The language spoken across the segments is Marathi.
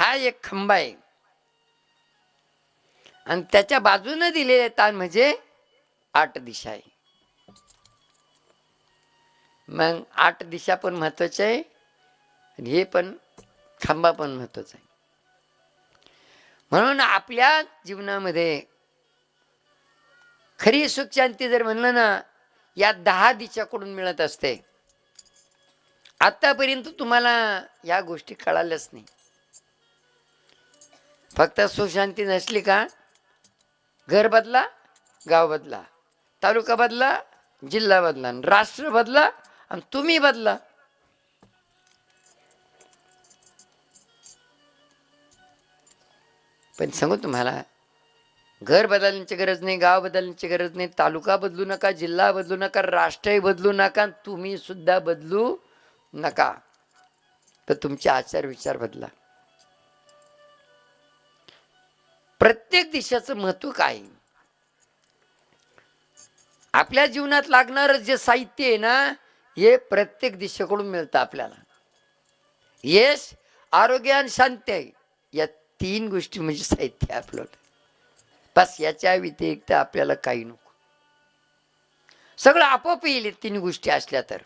हा एक खंबा आहे आणि त्याच्या बाजूने दिलेले ताण म्हणजे 8 दिशा आहे. मग 8 दिशा पण महत्वाचे आहे आणि हे पण खंबा पण महत्वाचा आहे. म्हणून आपल्या जीवनामध्ये खरी सुख शांती जर म्हणलं ना, या 10 दिशाकडून मिळत असते. आतापर्यंत तुम्हाला या गोष्टी कळाल्याच नाही. फक्त सुख शांती नसली का घर बदला, गाव बदला, तालुका बदला, जिल्हा बदला, राष्ट्र बदला आणि तुम्ही बदला. पण सांगू तुम्हाला, घर बदलण्याची गरज नाही, गाव बदलण्याची गरज नाही, तालुका बदलू नका, जिल्हा बदलू नका, राष्ट्रही बदलू नका, तुम्ही सुद्धा बदलू नका. तर तुमचे आचार विचार बदला. प्रत्येक दिशेचं महत्व काय? आपल्या जीवनात लागणारं जे साहित्य आहे ना, हे प्रत्येक दिशेकडून मिळतं आपल्याला. यश, आरोग्य आणि शांती आहे, या 3 गोष्टी म्हणजे साहित्य आपल्याला. बस याच्या व्यतिरिक्त आपल्याला काही नको. सगळं आपोआप येईल 3 गोष्टी असल्या तर.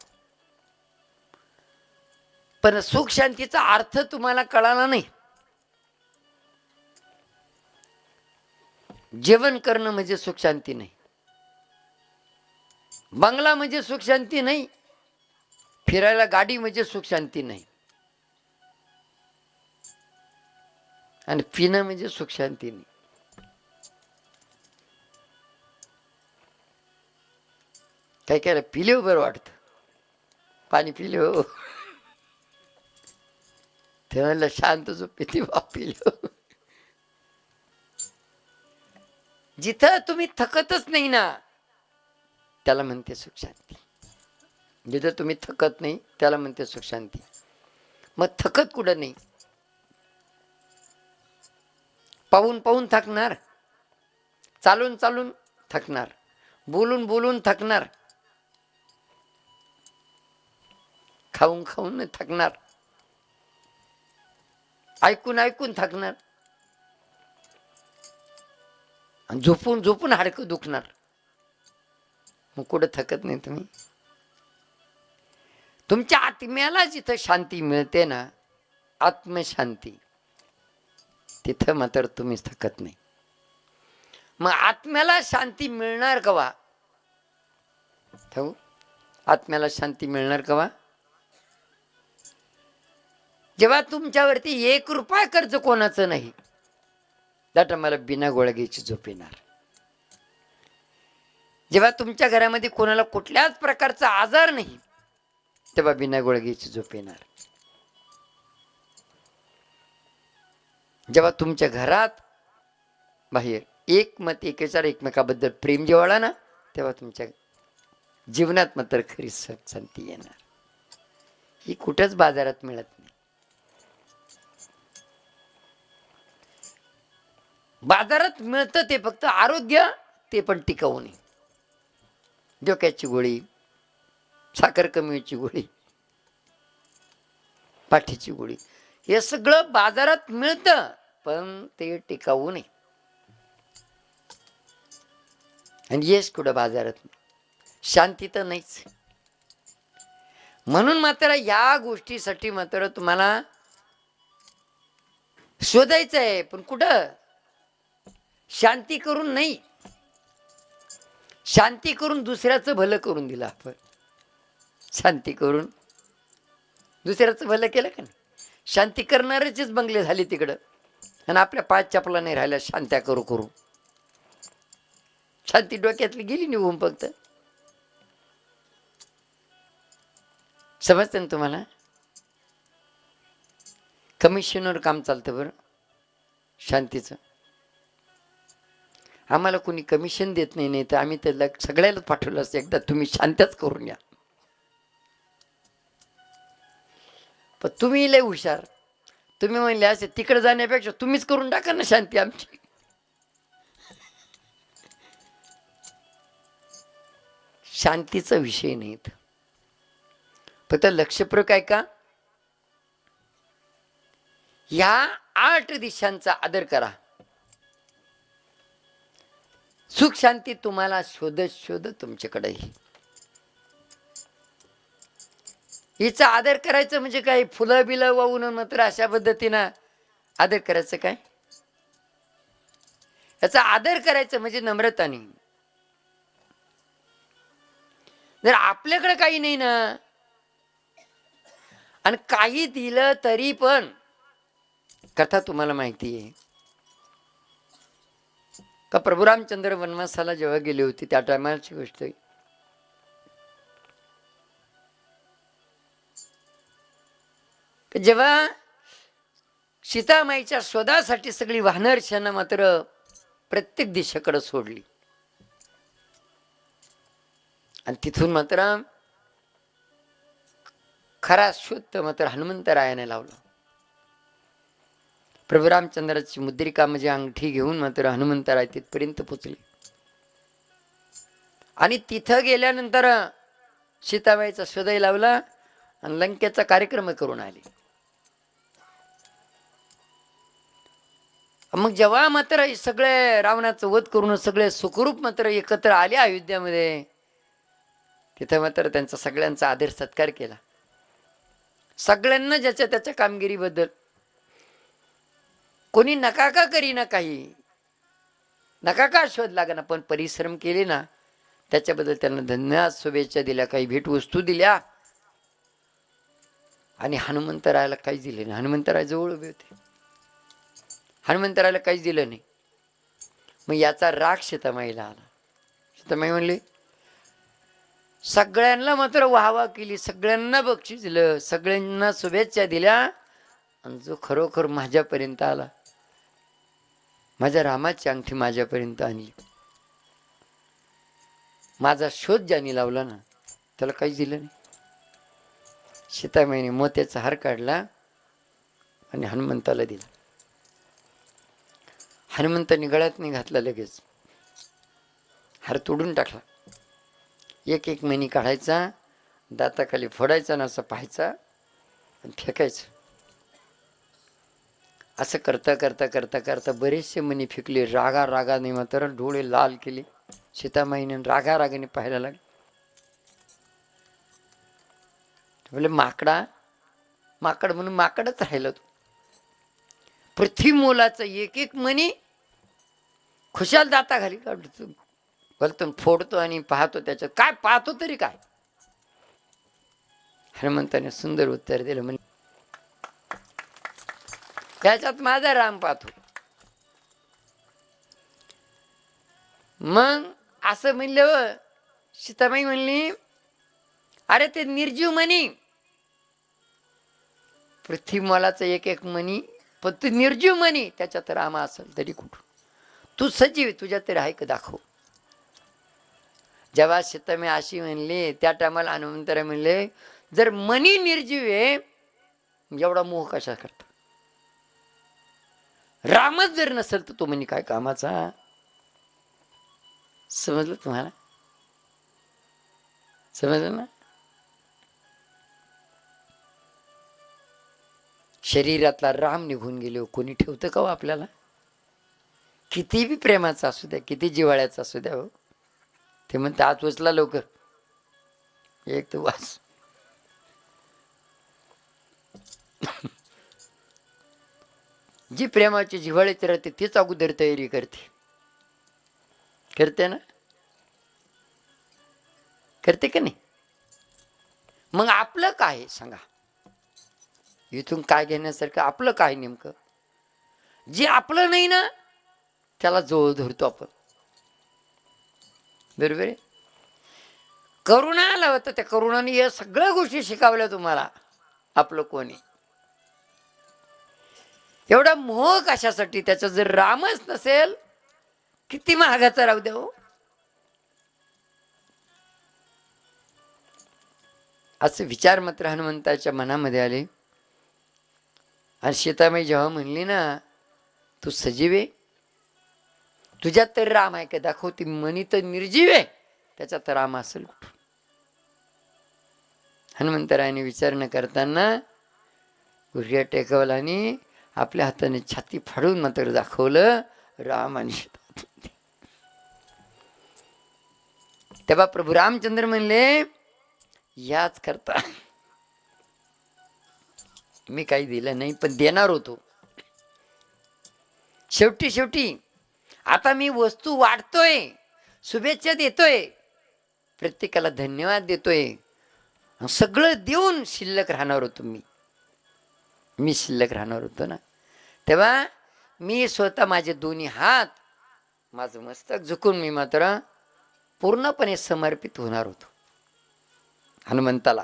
पण सुख शांतीचा अर्थ तुम्हाला कळाला नाही. जेवण करणं म्हणजे सुख शांती नाही, बंगला म्हणजे सुख शांती नाही, फिरायला गाडी म्हणजे सुख शांती नाही, आणि पिणं म्हणजे सुख शांती नाही. काय काय पिले बरं वाटतं, पाणी पिले हो ते म्हणलं शांत झोप येते बा पिले. जिथं तुम्ही थकतच नाही ना, त्याला म्हणते सुख शांती. जिथं तुम्ही थकत नाही त्याला म्हणते सुख शांती. मग थकत कुठं नाही? पाहून पाहून थकणार, चालून चालून थकणार, बोलून बोलून थकणार, खाऊन खाऊन थकणार, ऐकून ऐकून थकणार, झोपून झोपून हाडकं दुखणार. मग कुठं थकत नाही तुम्ही? तुमच्या आत्म्याला जिथं शांती मिळते ना, आत्मशांती, तिथं मात्र तुम्ही थकत नाही. मग आत्म्याला शांती मिळणार कवा? आत्म्याला शांती मिळणार कवा? जेव्हा तुमच्यावरती 1 रुपया कर्ज कोणाचं नाही, त्या मला बिना गोळ्याची झोप येणार. जेव्हा तुमच्या घरामध्ये कोणाला कुठल्याच प्रकारचा आजार नाही, तेव्हा बिना गोळ्याची झोप येणार. जेव्हा तुमच्या घरात बाहेर एकमत एकेचार एकमेकाबद्दल प्रेम जेवाळा ना, तेव्हा तुमच्या जीवनात मात्र खरी शांती येणार. ही कुठंच बाजारात मिळत नाही. बाजारात मिळतं ते फक्त आरोग्य, ते पण टिकाऊ नाही. डोक्याची गोळी, साखर कमीची गोळी, पाठीची गोळी, हे सगळं बाजारात मिळतं, पण ते टिकाऊ नाही. आणि यश कुठं बाजारात? शांती तर नाहीच. म्हणून मात्र या गोष्टीसाठी मात्र तुम्हाला शोधायचं आहे. पण कुठं? शांती करून नाही, शांती करून दुसऱ्याचं भलं करून दिलं आपण. शांती करून दुसऱ्याचं भलं केलं का नाही? शांती करणारेच बंगले झाले तिकडं, आणि आपल्या पाच चपला नाही राहिल्या शांत्या करू करू. शांती डोक्यातली गेली निघून. फक्त समजते ना तुम्हाला? कमिशनवर काम चालतं बरं शांतीचं. आम्हाला कोणी कमिशन देत नाही, नाही तर आम्ही त्याला सगळ्यालाच पाठवलं असतं, एकदा तुम्ही शांतच करून या. पण तुम्ही लय हुशार, तुम्ही म्हणले असे तिकडे जाण्यापेक्षा तुम्हीच करून टाका ना शांती आमची. शांतीचा विषय नाही, फक्त लक्षपूर्वक आहे का? ह्या 8 दिशांचा आदर करा. सुख शांती तुम्हाला शोधत शोधत तुमच्याकडे येईल. हिचा आदर करायचं म्हणजे काय? फुलं बिलं वाहून मात्र अशा पद्धतीनं आदर करायचं काय? याचा आदर करायचं म्हणजे नम्रताने. जर आपल्याकडे काही नाही ना आणि काही दिलं तरी पण, कथा तुम्हाला माहिती आहे का? प्रभू रामचंद्र वनवासाला जेव्हा गेले होते त्या टायमाची गोष्ट आहे. जेव्हा सीतामाईच्या शोधासाठी सगळी वानरसेना मात्र प्रत्येक दिशेकडे सोडली आणि तिथून मात्र खरा शोध मात्र हनुमंतरायाने लावला. प्रभू रामचंद्राची मुद्रिका म्हणजे अंगठी घेऊन मात्र हनुमंतराय तिथपर्यंत पोचले आणि तिथं गेल्यानंतर सीताबाईचा शोधही लावला आणि लंकेचा कार्यक्रम करून आले. मग जेव्हा मात्र सगळे रावणाचं वध करून सगळे सुखरूप मात्र एकत्र आले अयोध्यामध्ये, तिथं मात्र त्यांचा सगळ्यांचा आदर सत्कार केला. सगळ्यांना ज्याच्या त्याच्या कामगिरीबद्दल, कोणी नका का करीना, काही नका का शोध लागना, पण परिश्रम केले ना त्याच्याबद्दल त्यांना धन्यवाद, शुभेच्छा दिल्या, काही भेटवस्तू दिल्या आणि हनुमंतरायाला काहीच दिले नाही. हनुमंतराय जवळ उभे होते, हनुमंतरायाला काहीच दिलं नाही. मग याचा राग सीतामाईला आला. सीतामाई म्हणली, सगळ्यांना मात्र वाहवा केली, सगळ्यांना बक्षीस दिलं, सगळ्यांना शुभेच्छा दिल्या आणि जो खरोखर माझ्यापर्यंत आला, माझ्या रामाची अंगठी माझ्यापर्यंत आणली, माझा शोध ज्याने लावला ना त्याला काहीच दिलं नाही. सीतामाईने मोत्याचा हार काढला आणि हनुमंताला दिला. हनुमंताने गळ्यात नाही घातला, लगेच हार तोडून टाकला. एक एक मणी काढायचा, दाताखाली फोडायचा ना असं पाहायचा आणि फेकायचं. असं करता करता करता करता बरेचसे मणी फेकले. रागा रागाने मात्र डोळे लाल केले. सीतामाईने रागा रागाने पाहायला लागले. म्हणजे माकडा, माकड म्हणून माकडच राहिलं. तो पृथ्वी मोलाचं एक एक मणी खुशाल दाता घाली काढतो, बोलतो, फोडतो आणि पाहतो. त्याच्यात काय पाहतो तरी काय? हनुमंताने सुंदर उत्तर दिलं, म्हणजे त्याच्यात माझा राम पाहतो. मग असं म्हणलं, सीतामाई म्हणली, अरे ते निर्जीव मणी, पृथ्वी मोलाचं एक एक मणी, पण तू निर्जीव मणी, त्याच्यात राम असेल तरी कुठून? तू सजीव, तुझ्या तरी आहे का दाखव. जेव्हा सीतामाई अशी म्हणली त्या टायमाला हनुमंतराय म्हणले, जर मनी निर्जीव आहे एवढा मोह कशा करता? रामच जर नसेल तर तो मनी काय कामाचा? समजलं तुम्हाला? समजलं ना? शरीरातला राम निघून गेलो कोणी ठेवतं का हो आपल्याला? किती बी प्रेमाचा असू द्या, किती जिव्हाळ्याचा असू द्या, हो ते म्हणते आत उचला लवकर, एक तर वास. जी प्रेमाची जिव्हाळ्याची राहते तीच अगोदर तयारी करते ना, करते का नाही? मग आपलं काय सांगा, इथून काय घेण्यासारखं आपलं काय? नेमकं जे आपलं नाही ना त्याला जवळ धरतो आपण, बरोबर आहे? करुणा आला होता, त्या करुणाने या सगळ्या गोष्टी शिकवल्या तुम्हाला. आपलं कोणी एवढा मोह कशासाठी? त्याचा जर रामच नसेल किती महागाचा राहू द्या हो. असे विचार मात्र हनुमंताच्या मनामध्ये आले. आणि सीतामाई जेव्हा म्हणली ना, तू सजीव आहे, तुझ्यात तर राम आहे का दाखव. ती मनी तर निर्जीव आहे, त्याच्यात राम असेल कुठून? हनुमंतरायाने विचार न करताना गुडघ्या टेकवला आणि आपल्या हाताने छाती फाडून मात्र दाखवलं राम आणि सीता. तेव्हा प्रभू रामचंद्र म्हणले याच करता मी काही दिलं नाही, पण देणार होतो. शेवटी आता मी वस्तू वाढतोय, शुभेच्छा देतोय, प्रत्येकाला धन्यवाद देतोय, सगळं देऊन शिल्लक राहणार होतो. मी शिल्लक राहणार होतो ना. तेव्हा मी स्वतः माझे दोन्ही हात, माझं मस्तक झुकून मी मात्र पूर्णपणे समर्पित होणार होतो हनुमंताला.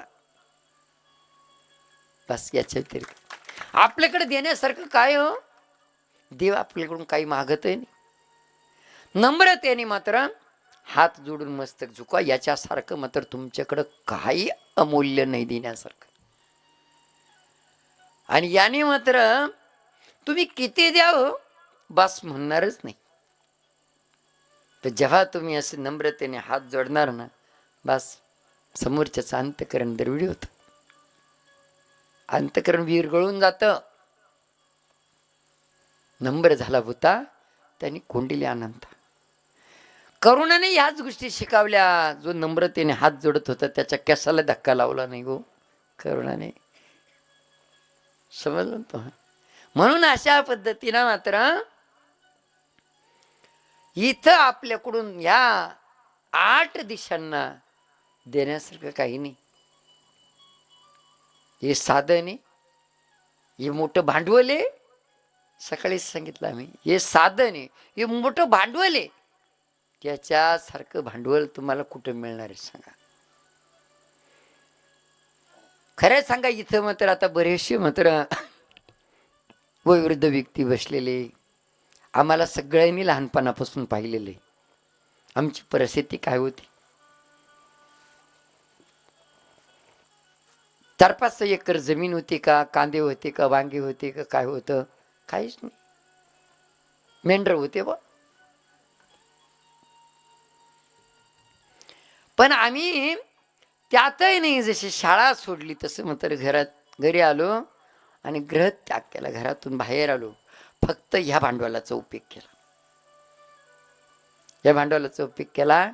बस याच्या व्यतिरिक्त आपल्याकडे देण्यासारखं काय हो? देव आपल्याकडून काही मागतही नाही. नम्रतेने मात्र हात जोडून मस्तक झुका, याच्यासारखं मात्र तुमच्याकडं काही अमूल्य नाही देण्यासारखं. आणि याने मात्र तुम्ही किती द्यावं बस म्हणणारच नाही. तर जेव्हा तुम्ही असे नम्रतेने हात जोडणार ना, बस समोरच्याचं अंतकरण दरविडी होतं, अंतकरण विरघळून जातं. नम्र झाला होता त्यांनी कोंडिले अनंत. करुणाने ह्याच गोष्टी शिकवल्या. जो नम्रतेने हात जोडत होता त्याच्या केसाला धक्का लावला नाही गो करुणाने. समजलं तो. म्हणून अशा पद्धतीनं मात्र इथं आपल्याकडून या 8 दिशांना देण्यासारखं काही नाही. हे साधन आहे, हे मोठं भांडवल आहे. सकाळीच सांगितलं आम्ही, हे साधन आहे, हे मोठं भांडवल आहे. त्याच्यासारखं भांडवल तुम्हाला कुठं मिळणार आहे सांगा? खरं सांगा, इथं मात्र आता बरेचसे मात्र वयोवृद्ध व्यक्ती बसलेले, आम्हाला सगळ्यांनी लहानपणापासून पाहिलेले. आमची परिस्थिती काय होती? 4-5 एकर जमीन होती का? कांदे होते का? वांगे होते का? काय होतं? काहीच नाही. मेंढर होते बा. पण आम्ही त्यातही नाही, जशी शाळा सोडली तसं मात्र घरी आलो आणि ग्रह त्याग केला, घरातून बाहेर आलो. फक्त ह्या भांडवलाचा उपयोग केला. या भांडवलाचा उपयोग केला.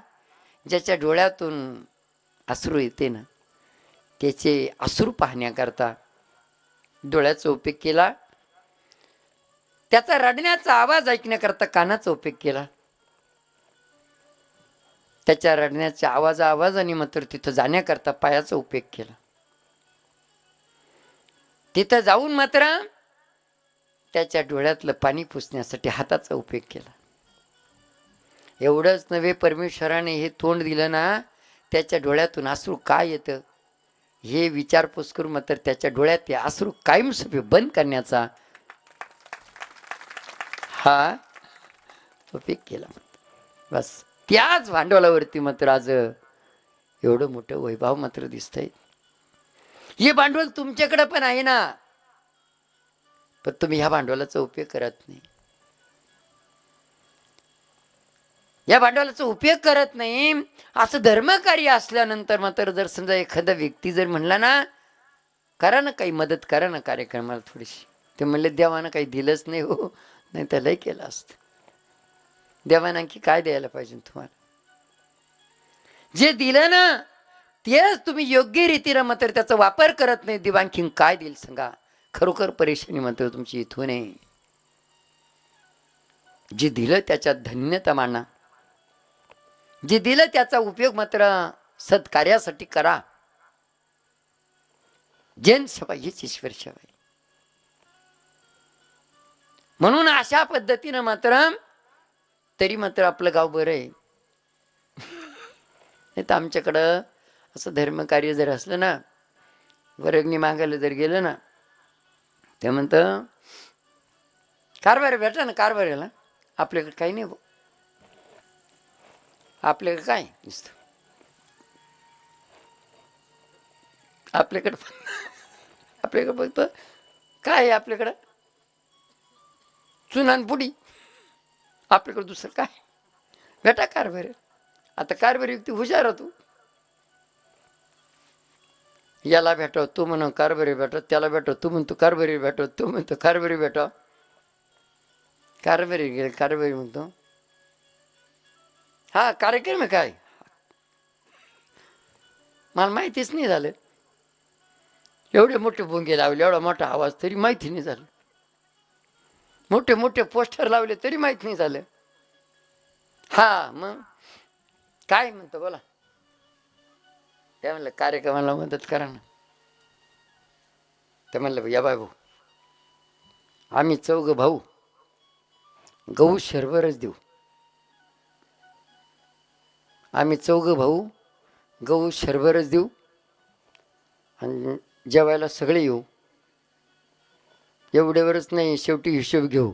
ज्याच्या डोळ्यातून अश्रू येते ना, त्याचे अश्रू पाहण्याकरता डोळ्याचा उपयोग केला. त्याचा रडण्याचा आवाज ऐकण्याकरता कानाचा उपयोग केला. त्याच्या रडण्याच्या आवाजाने मात्र तिथं जाण्याकरता पायाचा उपयोग केला. तिथं जाऊन मात्र त्याच्या डोळ्यातलं पाणी पुसण्यासाठी हाताचा उपयोग केला. एवढंच नव्हे, परमेश्वराने हे तोंड दिलं ना, त्याच्या डोळ्यातून अश्रू काय येतं हे विचारपूस करून मात्र त्याच्या डोळ्यात ते अश्रू कायमस्वरूपी बंद करण्याचा हा उपयोग केला. बस त्याच भांडवलावरती मात्र आज एवढं मोठं वैभव मात्र दिसतंय. हे भांडवल तुमच्याकडे पण आहे ना, पण तुम्ही ह्या भांडवलाचा उपयोग करत नाही. या भांडवलाचा उपयोग करत नाही. असं धर्मकार्य असल्यानंतर मात्र जर समजा एखादा व्यक्ती जर म्हणला ना, करा ना काही मदत, करा ना कार्यक्रमाला थोडीशी, ते म्हणले देवानं काही दिलंच नाही हो, नाही तर लय केलं असतं. देवानं आणखी काय द्यायला पाहिजे तुम्हाला? जे दिलं ना तेच तुम्ही योग्य रीतीनं मात्र त्याचा वापर करत नाही, देव आणखीन काय देईल सांगा? खरोखर परेशानी मात्र तुमची इथून आहे. जे दिलं त्याच्यात धन्यता माना. जे दिलं त्याचा उपयोग मात्र सत्कार्यासाठी करा. जन सेवा हीच ईश्वर सेवा आहे. म्हणून अशा पद्धतीनं मात्र तरी मात्र आपलं गाव बरं आहे. नाही तर आमच्याकडं असं धर्मकार्य जर असलं ना, वर्गणी मागायला जर गेलं ना, ते म्हणतं कारभार भेटा ना, कारभाराला आपल्याकडे काही नाही हो. आपल्याकडे काय नुसतं आपल्याकडं फक्त काय आहे? आपल्याकडं चुनान पुडी, आपल्याकडं दुसरं काय भेटा कारभार. आता कारभार व्यक्ती हुशार होतो. याला भेटव तू म्हण कारभारी भेटव, त्याला भेटव तू म्हणतो कारभारी भेटव, तू म्हणतो कारभारी भेटव, कारभारी गेल कारभारी म्हणतो. हा कार्यक्रम आहे काय मला माहितीच नाही झालं. एवढे मोठे भोंगे लावले, एवढा मोठा आवाज तरी माहिती नाही झालं. मोठे मोठे पोस्टर लावले तरी माहित नाही झालं. हा मग काय म्हणतो बोला. ते म्हणलं कार्यक्रमाला मदत करा ना. ते म्हणलं या बाबू आम्ही चौघ भाऊ गहू शरभरच देऊ. आम्ही चौघ भाऊ गहू शरभरच देऊ आणि जेवायला सगळे येऊ. एवढ्यावरच नाही, शेवटी हिशोब घेऊ.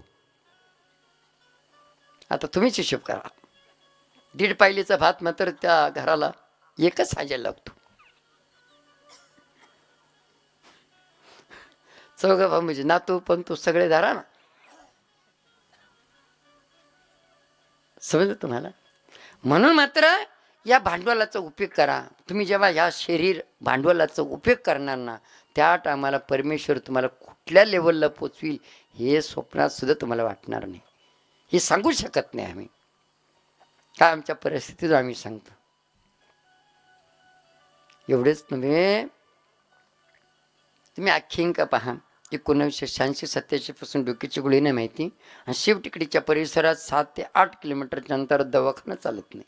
आता तुम्हीच हिशोब करा. 1.5 पायलीचा भात मात्र त्या घराला एकच साजायला लागतो. चौघ भाऊ म्हणजे नातू पण तू सगळे धरा ना. समजलं तुम्हाला. म्हणून मात्र या भांडवलाचा उपयोग करा. तुम्ही जेव्हा या शरीर भांडवलाचा उपयोग करणार ना, त्या टायमाला परमेश्वर तुम्हाला कुठल्या लेवलला पोचविल हे स्वप्नात सुद्धा तुम्हाला वाटणार नाही. हे सांगू शकत नाही आम्ही. काय आमच्या परिस्थितीत आम्ही सांगतो. एवढेच नव्हे, तुम्ही आख्यायिका पहा. 1986-87 पासून डोक्याची गोळी नाही माहिती आणि शिवटिकडीच्या परिसरात 7 ते 8 किलोमीटरच्या अंतरात दवाखाना चालत नाही.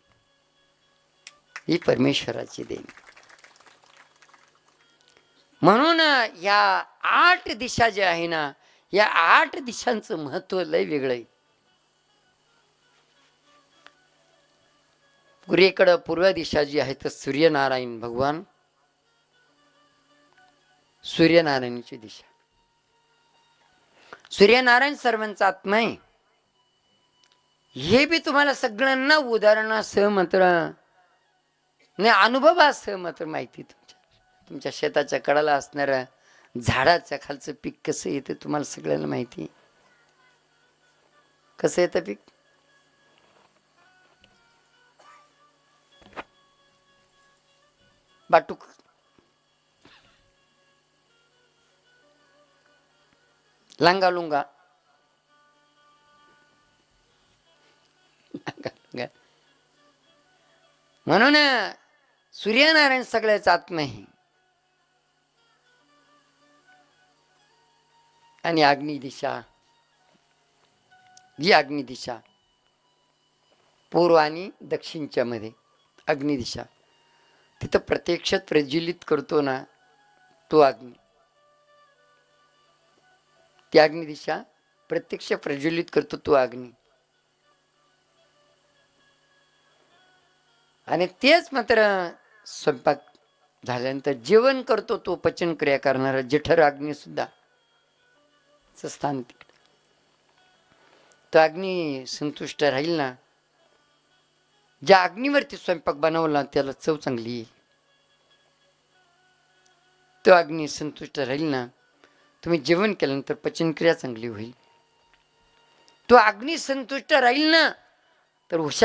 ही परमेश्वराची देणी. म्हणून या 8 दिशा ज्या आहे ना, या 8 दिशांचं महत्व लय वेगळं आहे. पूर्वेकडं पूर्व दिशा जी आहे तर सूर्यनारायण भगवान, सूर्यनारायणाची दिशा. सूर्यनारायण सर्वांचा आत्मा आहे. हे बी तुम्हाला सगळ्यांना उदाहरणासह मात्र नाही, अनुभवासह मात्र माहिती. तुमच्या शेताच्या कडाला असणाऱ्या झाडाच्या खालचं पीक कसं येतं तुम्हाला सगळ्यांना माहिती. कसं येतं पीक. बाटूक लांगा लुंगा म्हणून सूर्यनारायण सगळ्याच आत्मा आहे. आणि अग्नी दिशा, ही अग्नी दिशा पूर्व आणि दक्षिणच्या मध्ये अग्नी दिशा. तिथं प्रत्यक्षात प्रज्वलित करतो ना तो अग्नी. ती अग्नी दिशा प्रत्यक्ष प्रज्वलित करतो तो अग्नी. आणि तेच मात्र स्वयंपाक झाल्यानंतर जेवण करतो तो पचन क्रिया करणारा जठर अग्नी सुद्धा स्थान तिकडे. तो अग्नी संतुष्ट राहील ना, ज्या अग्नीवरती स्वयंपाक बनवला त्याला चव चांगली येईल. तो अग्नी संतुष्ट राहील ना, तुम्ही जेवण केल्यानंतर पचनक्रिया चांगली होईल. तो अग्नी संतुष्ट राहील ना तर हुशार